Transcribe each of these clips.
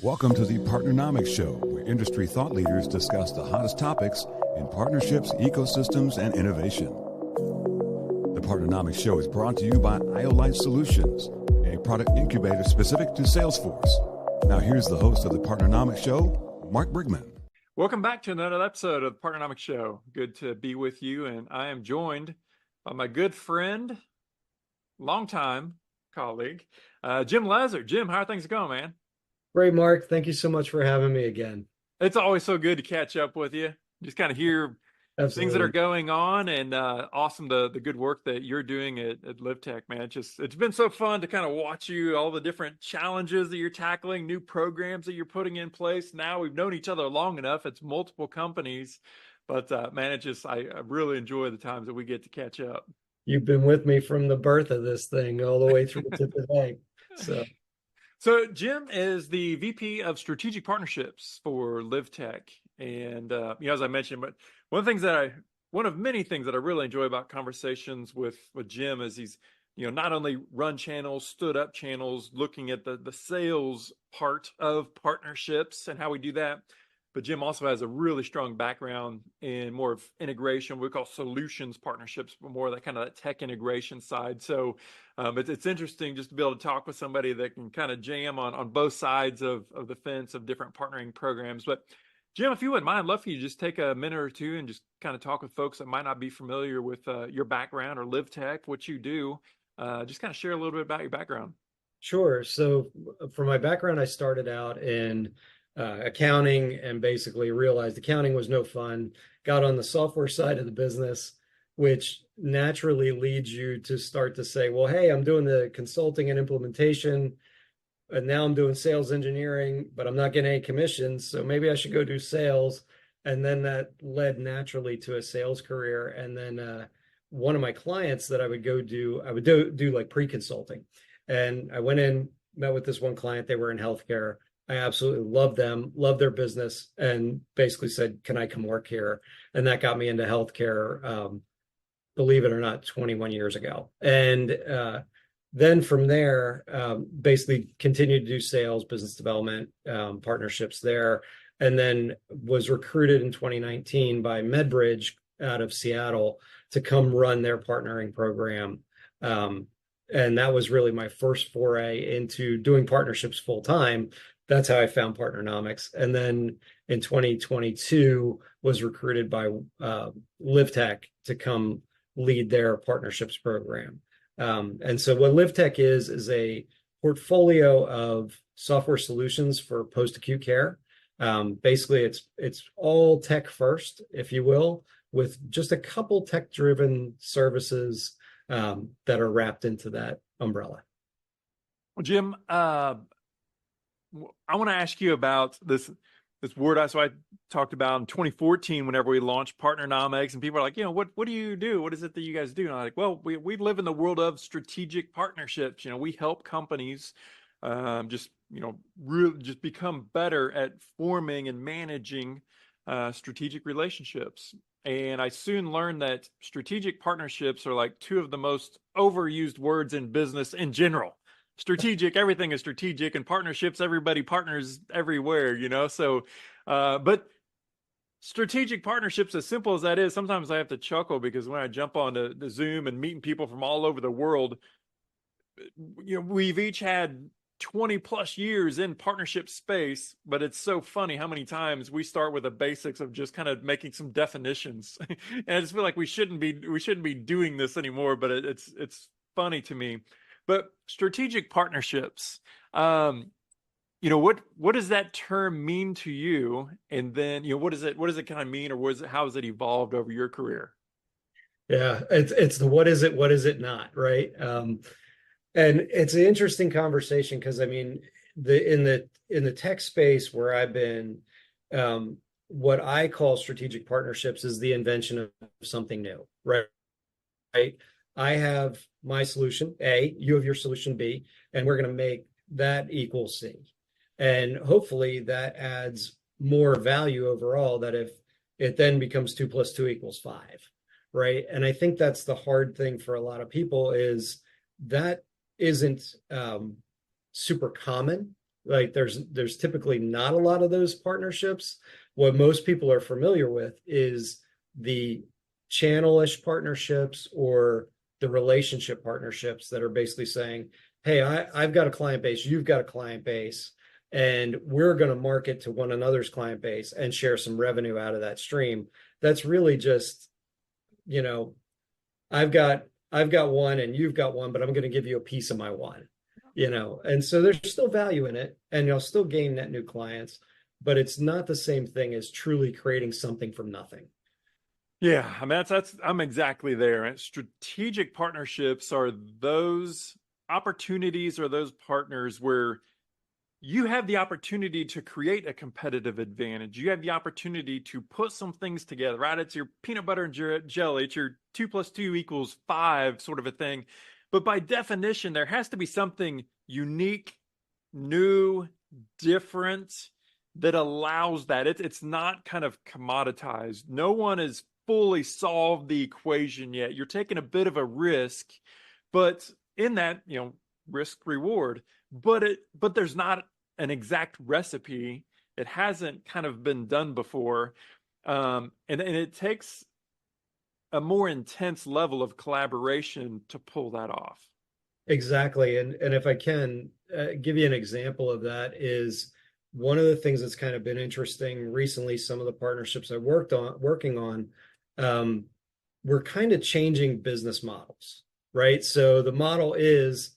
Welcome to the Partnernomics Show, where industry thought leaders discuss the hottest topics in partnerships, ecosystems, and innovation. The Partnernomics Show is brought to you by IOLite Solutions, a product incubator specific to Salesforce. Now here's the host of the Partnernomics Show, Mark Brigman. Welcome back to another episode of the Partnernomics Show. Good to be with you, and I am joined by my good friend, longtime colleague, Jim Lezzer. Jim, how are things going, man? Great, Mark. Thank you so much for having me again. It's always so good to catch up with you. Just kind of hear Absolutely. Things that are going on, and awesome the good work that you're doing at LivTech, man. It's been so fun to kind of watch you, all the different challenges that you're tackling, new programs that you're putting in place. Now we've known each other long enough. It's multiple companies, but man, I really enjoy the times that we get to catch up. You've been with me from the birth of this thing all the way through to today. So Jim is the VP of Strategic Partnerships for LivTech, and as I mentioned, but one of many things that I really enjoy about conversations with Jim is he's not only run channels, stood up channels, looking at the sales part of partnerships and how we do that. But Jim also has a really strong background in more of integration, we call solutions partnerships, but more of that kind of that tech integration side. So it's interesting just to be able to talk with somebody that can kind of jam on both sides of the fence of different partnering programs. But Jim, if you wouldn't mind, I'd love for you to just take a minute or two and just kind of talk with folks that might not be familiar with your background or LivTech, what you do. Just kind of share a little bit about your background. Sure. So for my background, I started out in accounting and basically realized accounting was no fun. Got on the software side of the business, which naturally leads you to start to say, well, hey, I'm doing the consulting and implementation, and now I'm doing sales engineering, but I'm not getting any commissions, so maybe I should go do sales. And then that led naturally to a sales career. And then one of my clients that I would do like pre-consulting. And I went in, met with this one client. They were in healthcare. I absolutely loved them, loved their business, and basically said, can I come work here? And that got me into healthcare, believe it or not, 21 years ago. And then from there, basically continued to do sales, business development, partnerships there, and then was recruited in 2019 by MedBridge out of Seattle to come run their partnering program. And that was really my first foray into doing partnerships full time. That's how I found Partnernomics. And then in 2022 was recruited by LivTech to come lead their partnerships program. And so what LivTech is a portfolio of software solutions for post-acute care. Basically, it's all tech first, if you will, with just a couple tech-driven services that are wrapped into that umbrella. Well, Jim, I want to ask you about this word I talked about in 2014 whenever we launched Partnernomics, and people are like, what do you do? What is it that you guys do? And I'm like, well, we live in the world of strategic partnerships. We help companies really just become better at forming and managing strategic relationships. And I soon learned that strategic partnerships are like two of the most overused words in business in general. Strategic, everything is strategic, and partnerships, everybody partners everywhere, So, but strategic partnerships, as simple as that is, sometimes I have to chuckle because when I jump on the Zoom and meeting people from all over the world, we've each had 20 plus years in partnership space, but it's so funny how many times we start with the basics of just kind of making some definitions. And I just feel like we shouldn't be doing this anymore, but it's funny to me. But strategic partnerships, what does that term mean to you? And then, what does it kind of mean, or how has it evolved over your career? Yeah, it's the what is it not, right? And it's an interesting conversation because in the tech space where I've been, what I call strategic partnerships is the invention of something new, right? I have my solution A, you have your solution B, and we're going to make that equal C. And hopefully that adds more value overall, that if it then becomes 2 + 2 = 5, right? And I think that's the hard thing for a lot of people is that isn't super common Like there's typically not a lot of those partnerships. What most people are familiar with is the channel-ish partnerships or the relationship partnerships that are basically saying, hey, I've got a client base, you've got a client base, and we're going to market to one another's client base and share some revenue out of that stream. That's really just, you know, I've got one and you've got one, but I'm going to give you a piece of my one, you know. And so there's still value in it, and you'll still gain net new clients, but it's not the same thing as truly creating something from nothing. Yeah, I mean that's I'm exactly there. And strategic partnerships are those opportunities or those partners where you have the opportunity to create a competitive advantage. You have the opportunity to put some things together, right? It's your peanut butter and jelly. It's your 2 + 2 = 5 sort of a thing. But by definition, there has to be something unique, new, different that allows that. It's not kind of commoditized. No one has fully solved the equation yet. You're taking a bit of a risk, but in that, risk reward, but there's not an exact recipe. It hasn't kind of been done before. And it takes a more intense level of collaboration to pull that off. Exactly. And if I can give you an example of that, is one of the things that's kind of been interesting recently, some of the partnerships I working on, we're kind of changing business models, right? So the model is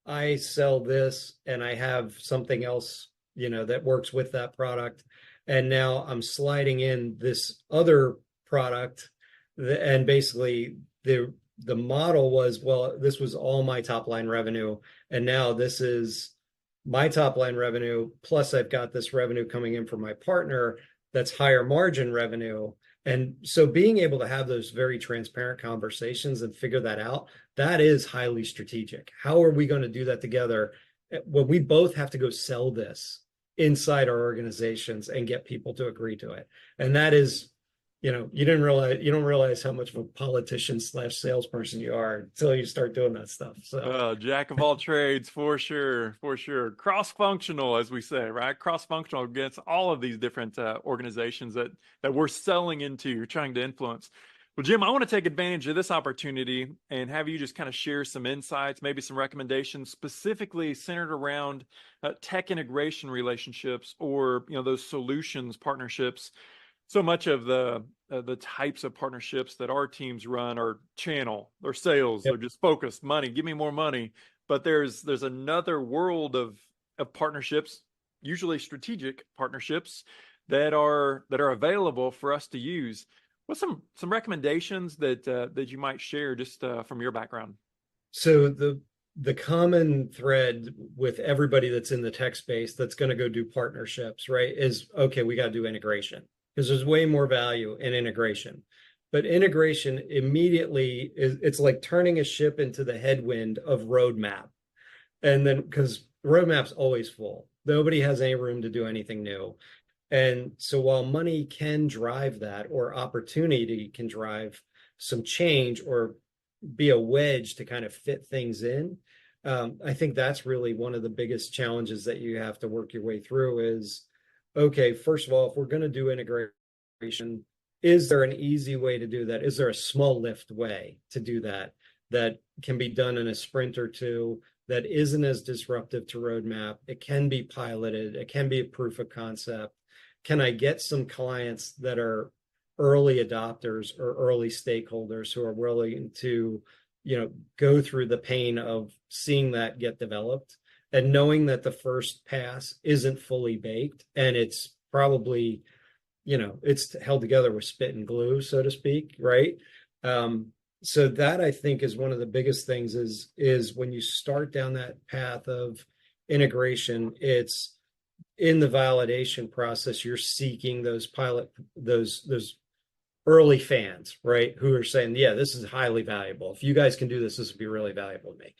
I sell this and I have something else, that works with that product. And now I'm sliding in this other product, and basically the model was, well, this was all my top line revenue, and now this is my top line revenue, plus I've got this revenue coming in from my partner that's higher margin revenue. And so being able to have those very transparent conversations and figure that out, that is highly strategic. How are we going to do that together when we both have to go sell this inside our organizations and get people to agree to it? And that is, you don't realize how much of a politician / salesperson you are until you start doing that stuff. So jack of all trades, for sure. Cross-functional, as we say, right? Cross-functional against all of these different organizations that we're selling into, you're trying to influence. Well, Jim, I want to take advantage of this opportunity and have you just kind of share some insights, maybe some recommendations specifically centered around tech integration relationships or, those solutions partnerships. So much of the types of partnerships that our teams run are channel, they're sales, yep. they're just focused, money, give me more money. But there's another world of partnerships, usually strategic partnerships that are available for us to use. What's some recommendations that you might share just from your background? So the common thread with everybody that's in the tech space that's going to go do partnerships, right, is, okay, we got to do integration, because there's way more value in integration. But integration immediately it's like turning a ship into the headwind of roadmap. And then, because roadmap's always full, nobody has any room to do anything new. And so while money can drive that, or opportunity can drive some change or be a wedge to kind of fit things in, I think that's really one of the biggest challenges that you have to work your way through is, okay, first of all, if we're going to do integration, is there an easy way to do that? Is there a small lift way to do that can be done in a sprint or two, that isn't as disruptive to roadmap? It can be piloted. It can be a proof of concept. Can I get some clients that are early adopters or early stakeholders who are willing to, go through the pain of seeing that get developed and knowing that the first pass isn't fully baked and it's probably, it's held together with spit and glue, so to speak, right? So that, I think, is one of the biggest things is when you start down that path of integration, it's in the validation process, you're seeking those early fans, right? Who are saying, yeah, this is highly valuable. If you guys can do this would be really valuable to me.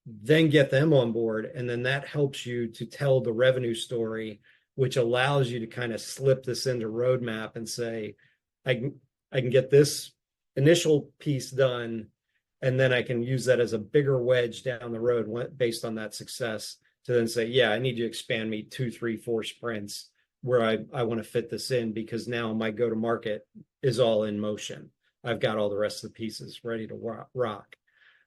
Then get them on board. And then that helps you to tell the revenue story, which allows you to kind of slip this into roadmap and say, I can get this initial piece done, and then I can use that as a bigger wedge down the road based on that success to then say, yeah, I need you to expand me 2, 3, 4 sprints where I want to fit this in, because now my go-to-market is all in motion. I've got all the rest of the pieces ready to rock.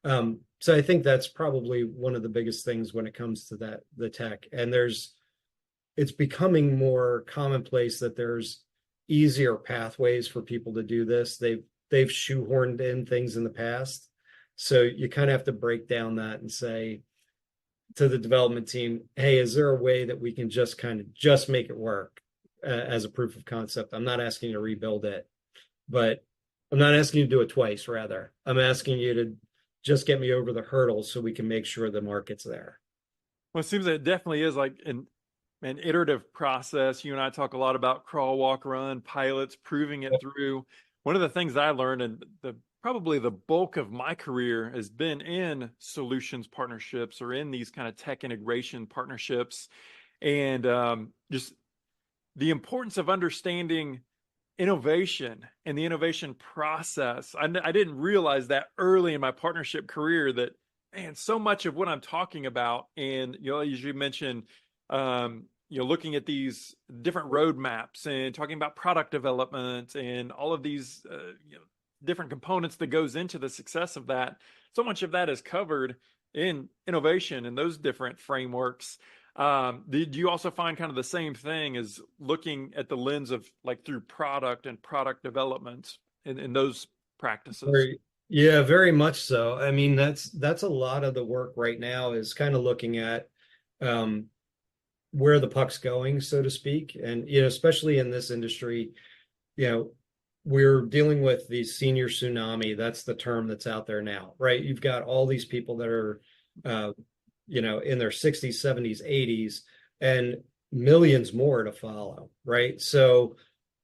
So I think that's probably one of the biggest things when it comes to the tech. And it's becoming more commonplace that there's easier pathways for people to do this. They've shoehorned in things in the past. So you kind of have to break down that and say to the development team, hey, is there a way that we can just make it work as a proof of concept? I'm not asking you to rebuild it, but I'm not asking you to do it twice, rather. I'm asking you to just get me over the hurdles so we can make sure the market's there. Well, it seems that it definitely is like an iterative process. You and I talk a lot about crawl, walk, run, pilots, proving it through. One of the things I learned, and probably the bulk of my career has been in solutions partnerships or in these kind of tech integration partnerships, and just the importance of understanding innovation and the innovation process. I didn't realize that early in my partnership career that, man, so much of what I'm talking about, and as you mentioned, looking at these different roadmaps and talking about product development and all of these different components that goes into the success of that. So much of that is covered in innovation and those different frameworks. Did you also find kind of the same thing as looking at the lens of like through product and product development in those practices? Very much so. I mean, that's a lot of the work right now is kind of looking at where the puck's going, so to speak. And, especially in this industry, we're dealing with the senior tsunami. That's the term that's out there now, right? You've got all these people that are, in their 60s, 70s, 80s, and millions more to follow, right? So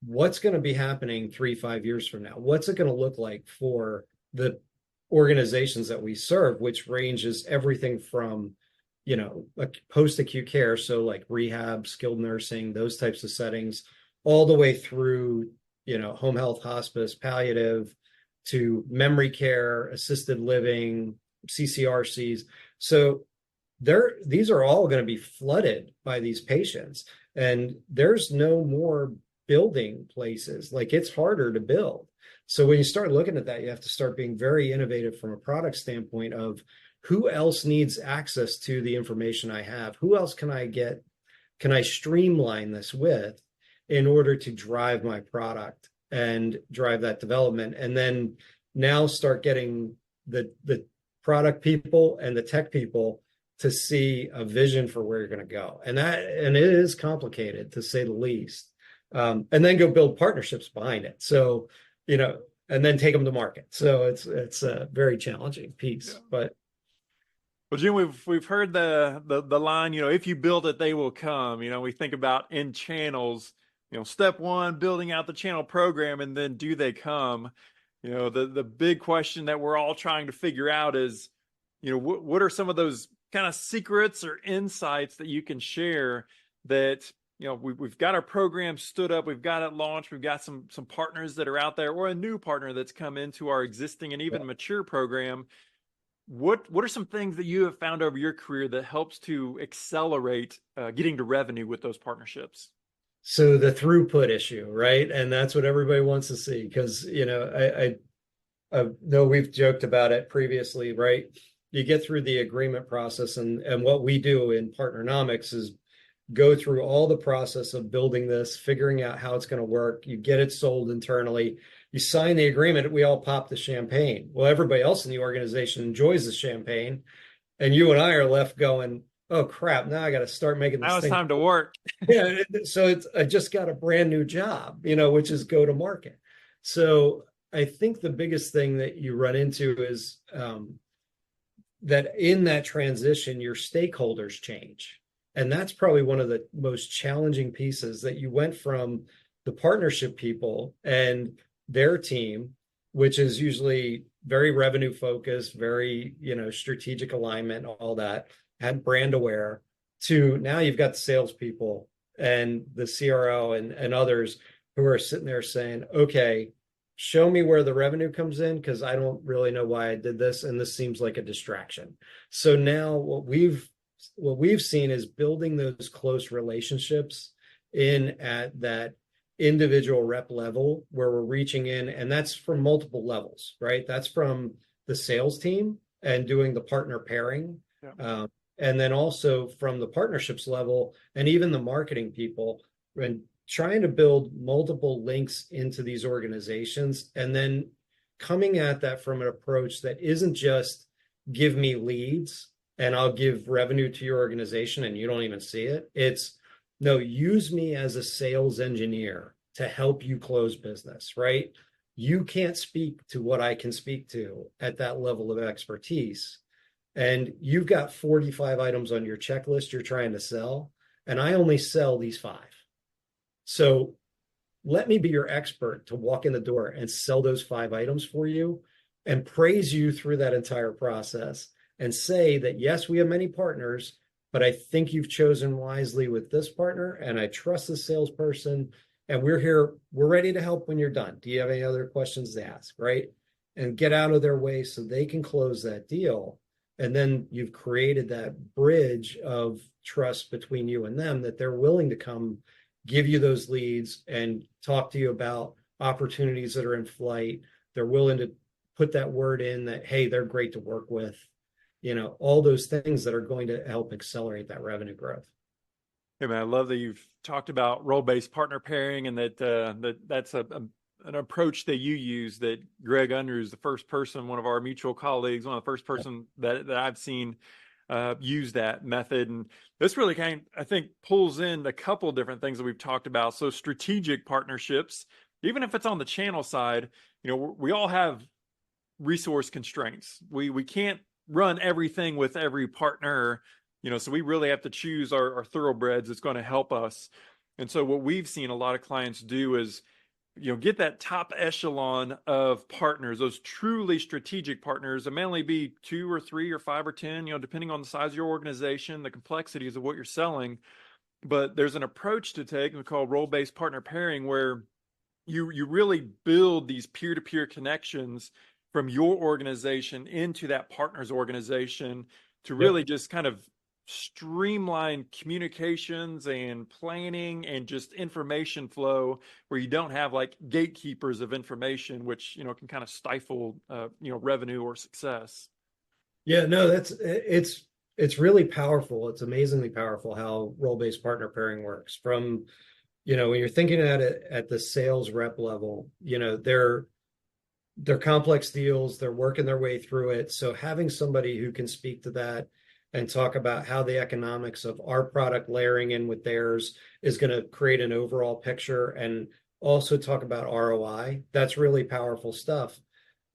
what's going to be happening 3-5 years from now? What's it going to look like for the organizations that we serve, which ranges everything from, like post-acute care, so like rehab, skilled nursing, those types of settings, all the way through, home health, hospice, palliative, to memory care, assisted living, CCRCs. So these are all going to be flooded by these patients, and there's no more building places. Like, it's harder to build. So when you start looking at that, you have to start being very innovative from a product standpoint of who else needs access to the information I have? Who else can I streamline this with in order to drive my product and drive that development? And then now start getting the product people and the tech people to see a vision for where you're going to go. And it is complicated, to say the least. And then go build partnerships behind it. So, and then take them to market. So it's a very challenging piece. Yeah. But well, Jim, we've heard the line, if you build it, they will come. We think about in channels, step one, building out the channel program, and then do they come? The big question that we're all trying to figure out is, what are some of those kind of secrets or insights that you can share that, we've got our program stood up, we've got it launched, we've got some partners that are out there, or a new partner that's come into our existing and even mature program. What are some things that you have found over your career that helps to accelerate getting to revenue with those partnerships? So the throughput issue, right? And that's what everybody wants to see, because, I know we've joked about it previously, right? You get through the agreement process, and what we do in Partnernomics is go through all the process of building this, figuring out how it's going to work. You get it sold internally. You sign the agreement. We all pop the champagne. Well, everybody else in the organization enjoys the champagne, and you and I are left going, "Oh crap! Now I got to start making this. Now it's time to work." Yeah. So I just got a brand new job, which is go to market. So I think the biggest thing that you run into is that in that transition, your stakeholders change. And that's probably one of the most challenging pieces, that you went from the partnership people and their team, which is usually very revenue focused, very, strategic alignment, all that, had brand aware, to now you've got the salespeople and the CRO and others who are sitting there saying, okay, show me where the revenue comes in, because I don't really know why I did this, and this seems like a distraction. So now what we've what we've seen is building those close relationships in at that individual rep level where we're reaching in, and that's from multiple levels, right? That's from the sales team and doing the partner pairing. Yeah. And then also from the partnerships level and even the marketing people, and trying to build multiple links into these organizations, and then coming at that from an approach that isn't just give me leads and I'll give revenue to your organization and you don't even see it. It's no, use me as a sales engineer to help you close business, right? You can't speak to what I can speak to at that level of expertise. And you've got 45 items on your checklist you're trying to sell, and I only sell these 5. So let me be your expert to walk in the door and sell those 5 items for you and praise you through that entire process and say that, yes, we have many partners, but I think you've chosen wisely with this partner, and I trust the salesperson, and we're here, we're ready to help when you're done. Do you have any other questions to ask, right? And get out of their way so they can close that deal. And then you've created that bridge of trust between you and them, that they're willing to come give you those leads and talk to you about opportunities that are in flight. They're willing to put that word in that, hey, they're great to work with, all those things that are going to help accelerate that revenue growth. Hey, man, I love that you've talked about role-based partner pairing, and that's an approach that you use, that Greg Unruh, the first person, one of our mutual colleagues, one of the first person that I've seen use that method. And this really I think, pulls in a couple of different things that we've talked about. So strategic partnerships, even if it's on the channel side, we all have resource constraints. We can't run everything with every partner, so we really have to choose our thoroughbreds that's going to help us. And so what we've seen a lot of clients do is, get that top echelon of partners, those truly strategic partners. It may only be 2 or 3 or 5 or 10, depending on the size of your organization, the complexities of what you're selling. But there's an approach to take we call role-based partner pairing, where you really build these peer-to-peer connections from your organization into that partner's organization to really just kind of streamline communications and planning and just information flow, where you don't have like gatekeepers of information, which can kind of stifle revenue or success. Yeah, no, it's really powerful. It's amazingly powerful how role-based partner pairing works. From when you're thinking at it at the sales rep level, they're complex deals, they're working their way through it. So having somebody who can speak to that and talk about how the economics of our product layering in with theirs is going to create an overall picture, and also talk about ROI, that's really powerful stuff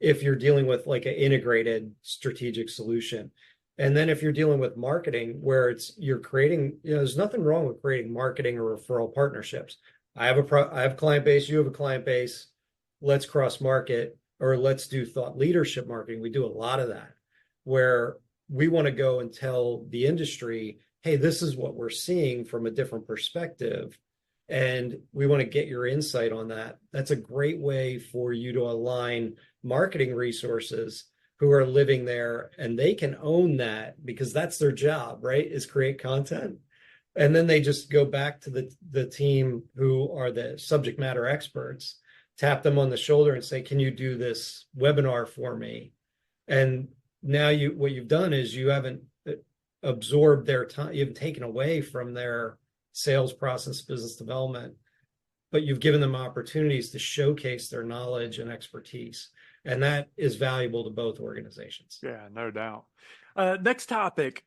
if you're dealing with like an integrated strategic solution. And then if you're dealing with marketing, where you're creating, there's nothing wrong with creating marketing or referral partnerships. I have a client base, you have a client base, let's cross market, or let's do thought leadership marketing. We do a lot of that, where we want to go and tell the industry, hey, this is what we're seeing from a different perspective, and we want to get your insight on that. That's a great way for you to align marketing resources who are living there, and they can own that because that's their job, right? Is create content. And then they just go back to the team who are the subject matter experts, tap them on the shoulder and say, can you do this webinar for me? And now what you've done is you haven't absorbed their time, you haven't taken away from their sales process, business development, but you've given them opportunities to showcase their knowledge and expertise. And that is valuable to both organizations. Yeah, no doubt. Next topic,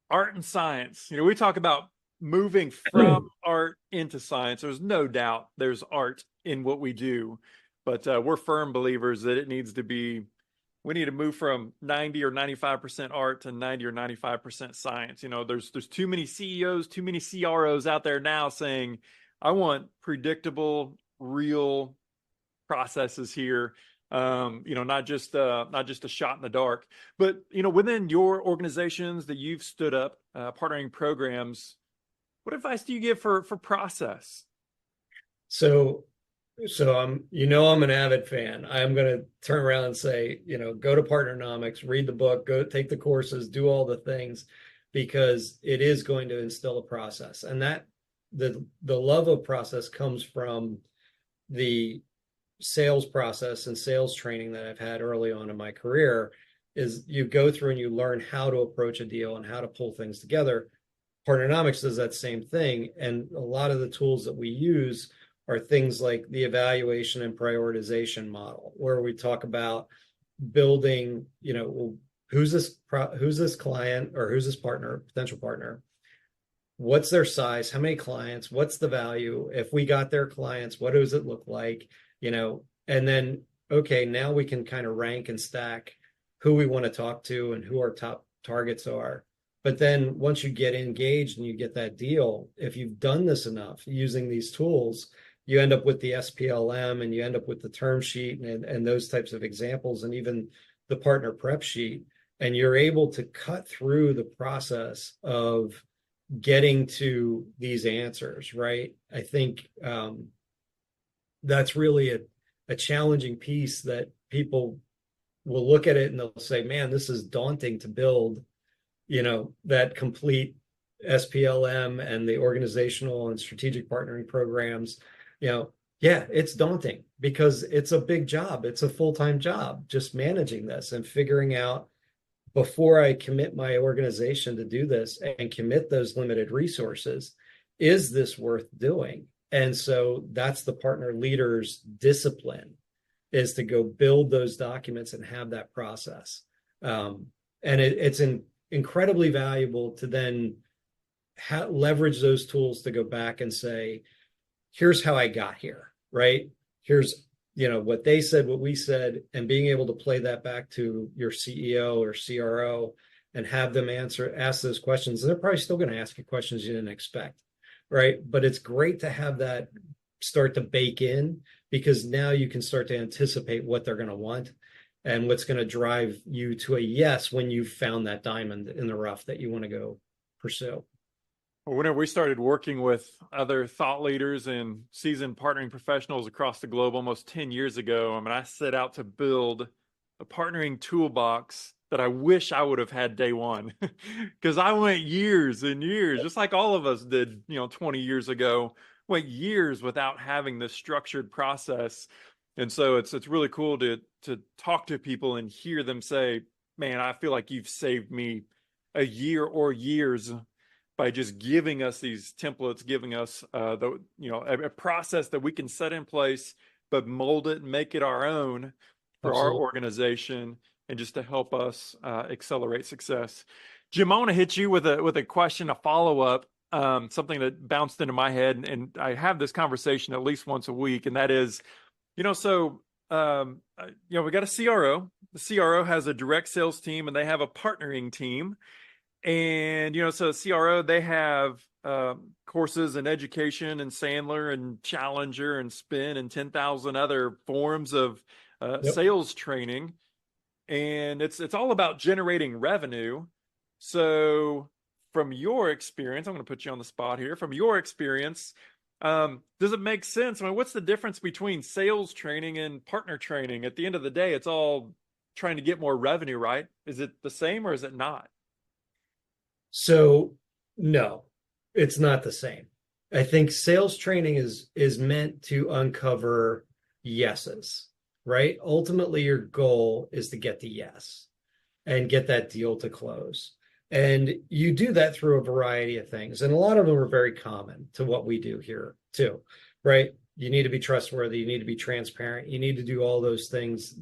art and science. We talk about moving from art into science. There's no doubt there's art in what we do, but we're firm believers that we need to move from 90 or 95% art to 90 or 95% science. There's too many CEOs, too many CROs out there now saying, I want predictable, real processes here. Not just a shot in the dark, but within your organizations that you've stood up, partnering programs, what advice do you give for process? So I'm an avid fan. I'm going to turn around and say, go to Partnernomics, read the book, go take the courses, do all the things. because it is going to instill a process. And that the love of process comes from the sales process and sales training that I've had early on in my career. Is you go through and you learn how to approach a deal and how to pull things together. Partnernomics does that same thing. And a lot of the tools that we use are things like the evaluation and prioritization model, where we talk about building, who's this client, or who's this partner, potential partner? What's their size? How many clients? What's the value? If we got their clients, what does it look like? And then, okay, now we can kind of rank and stack who we want to talk to and who our top targets are. But then once you get engaged and you get that deal, if you've done this enough using these tools, you end up with the SPLM, and you end up with the term sheet and those types of examples, and even the partner prep sheet. And you're able to cut through the process of getting to these answers, right? I think that's really a challenging piece, that people will look at it and they'll say, man, this is daunting to build, that complete SPLM and the organizational and strategic partnering programs. Yeah, it's daunting because it's a big job. It's a full-time job, just managing this and figuring out, before I commit my organization to do this and commit those limited resources, is this worth doing? And so that's the partner leader's discipline, is to go build those documents and have that process. And it's incredibly valuable to then leverage those tools to go back and say, here's how I got here, right? Here's, what they said, what we said, and being able to play that back to your CEO or CRO and have them ask those questions. And they're probably still going to ask you questions you didn't expect, right? But it's great to have that start to bake in, because now you can start to anticipate what they're going to want and what's going to drive you to a yes when you've found that diamond in the rough that you want to go pursue. Whenever we started working with other thought leaders and seasoned partnering professionals across the globe almost 10 years ago, I set out to build a partnering toolbox that I wish I would have had day one, because I went years and years, just like all of us did, 20 years ago, went years without having this structured process. And so it's really cool to talk to people and hear them say, man, I feel like you've saved me a year or years by just giving us these templates, giving us a process that we can set in place, but mold it and make it our own for Absolutely. our organization, and just to help us accelerate success. Jim, I want to hit you with a question, a follow-up, something that bounced into my head, and I have this conversation at least once a week, and that is, we got a CRO. The CRO has a direct sales team, and they have a partnering team. And, so CRO, they have courses in education and Sandler and Challenger and Spin and 10,000 other forms of sales training. And it's all about generating revenue. So from your experience, I'm going to put you on the spot here. From your experience, does it make sense? What's the difference between sales training and partner training? At the end of the day, it's all trying to get more revenue, right? Is it the same or is it not? So no, it's not the same. I think sales training is meant to uncover yeses, right? Ultimately, your goal is to get the yes and get that deal to close. And you do that through a variety of things. And a lot of them are very common to what we do here too, right? You need to be trustworthy. You need to be transparent. You need to do all those things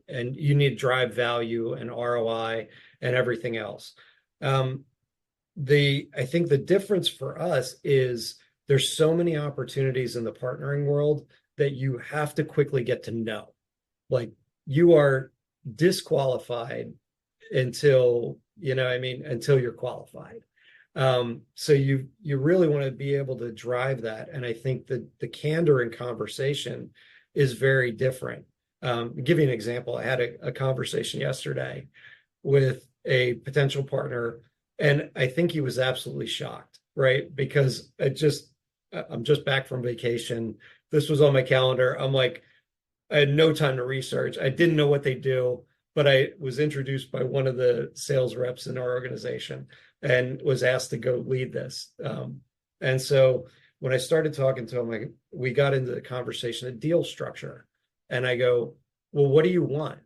and you need to drive value and ROI and everything else. I think the difference for us is there's so many opportunities in the partnering world that you have to quickly get to know. Like, you are disqualified until you're qualified. So you really want to be able to drive that. And I think that the candor in conversation is very different. I'll give you an example. I had a conversation yesterday with a potential partner, and I think he was absolutely shocked, right? Because I'm just back from vacation. This was on my calendar. I'm like, I had no time to research. I didn't know what they do, but I was introduced by one of the sales reps in our organization. and was asked to go lead this. And so when I started talking to him, we got into the conversation of deal structure. And I go, well, what do you want?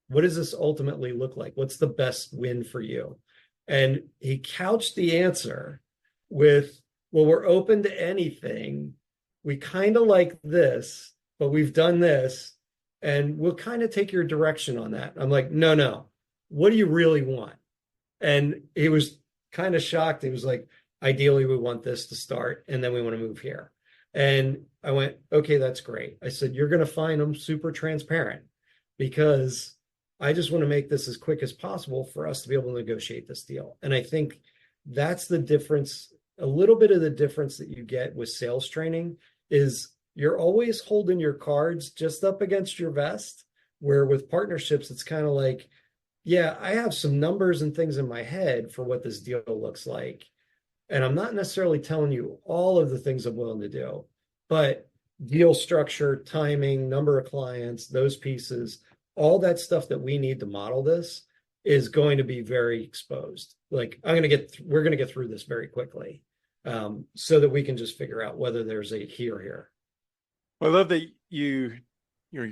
What does this ultimately look like? What's the best win for you? And he couched the answer with, well, we're open to anything. We kind of like this, but we've done this, and we'll kind of take your direction on that. I'm like, no. What do you really want? And he was kind of shocked. He was like, ideally, we want this to start, and then we want to move here. And I went, okay, that's great. I said, you're going to find them super transparent, because I just want to make this as quick as possible for us to be able to negotiate this deal. And I think that's the difference. A little bit of the difference that you get with sales training is you're always holding your cards just up against your vest, where with partnerships, it's kind of like, yeah, I have some numbers and things in my head for what this deal looks like. And I'm not necessarily telling you all of the things I'm willing to do, but deal structure, timing, number of clients, those pieces, all that stuff that we need to model this is going to be very exposed. Like we're going to get through this very quickly, so that we can just figure out whether there's a here here. Well, I love that you're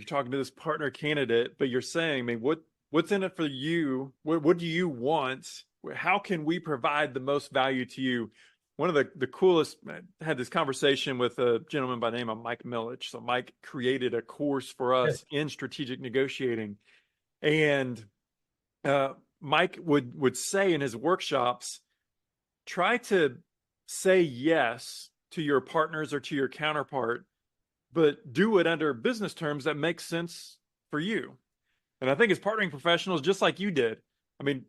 talking to this partner candidate, but you're saying, I mean, what's in it for you? What do you want? How can we provide the most value to you? One of the coolest, I had this conversation with a gentleman by the name of Mike Millich. So Mike created a course for us in strategic negotiating. And Mike would say in his workshops, try to say yes to your partners or to your counterpart, but do it under business terms that make sense for you. And I think as partnering professionals, just like you did, I mean,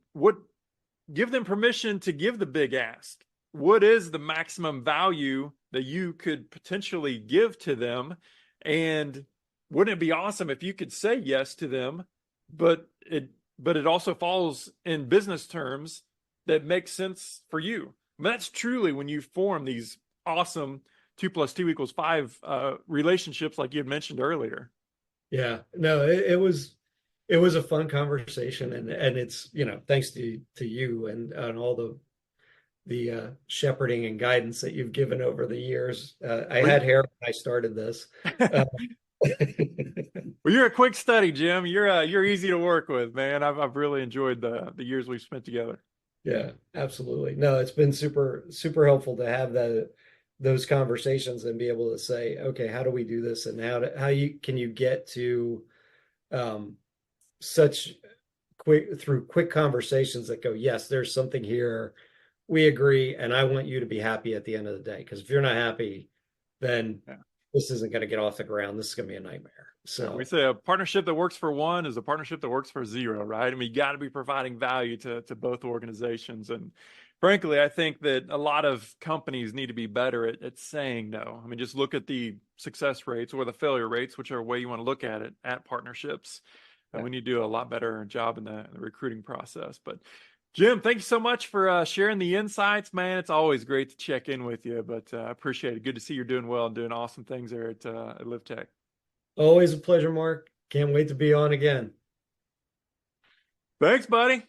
give them permission to give the big ask. What is the maximum value that you could potentially give to them? And wouldn't it be awesome if you could say yes to them, but it also falls in business terms that make sense for you? I mean, that's truly when you form these awesome 2 + 2 = 5 relationships, like you had mentioned earlier. Yeah, no, it was a fun conversation, and it's, thanks to you and all the shepherding and guidance that you've given over the years. I had hair when I started this. Well, you're a quick study, Jim. You're easy to work with, man. I've really enjoyed the years we've spent together. Yeah, absolutely. No, it's been super, super helpful to have those conversations and be able to say, okay, how do we do this? And can you get to through quick conversations that go, yes, there's something here. We agree. And I want you to be happy at the end of the day. Because if you're not happy, then this isn't going to get off the ground. This is going to be a nightmare. So we say a partnership that works for one is a partnership that works for zero, right? I mean, you got to be providing value to both organizations. And frankly, I think that a lot of companies need to be better at saying no. I mean, just look at the success rates or the failure rates, whichever way you want to look at it, at partnerships. And we need to do a lot better job in the recruiting process. But Jim, thank you so much for sharing the insights, man. It's always great to check in with you, but I appreciate it. Good to see you're doing well and doing awesome things there at LivTech. Always a pleasure, Mark. Can't wait to be on again. Thanks, buddy.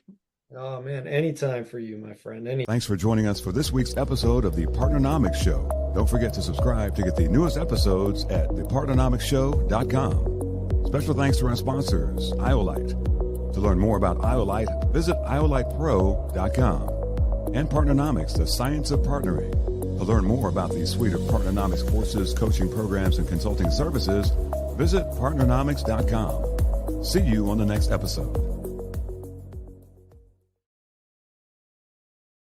Oh, man, anytime for you, my friend. Thanks for joining us for this week's episode of the PARTNERNOMICS Show. Don't forget to subscribe to get the newest episodes at thepartnernomicsshow.com. Special thanks to our sponsors, Iolite. To learn more about Iolite, visit iolitepro.com. And Partnernomics, the science of partnering. To learn more about the suite of Partnernomics courses, coaching programs, and consulting services, visit partnernomics.com. See you on the next episode.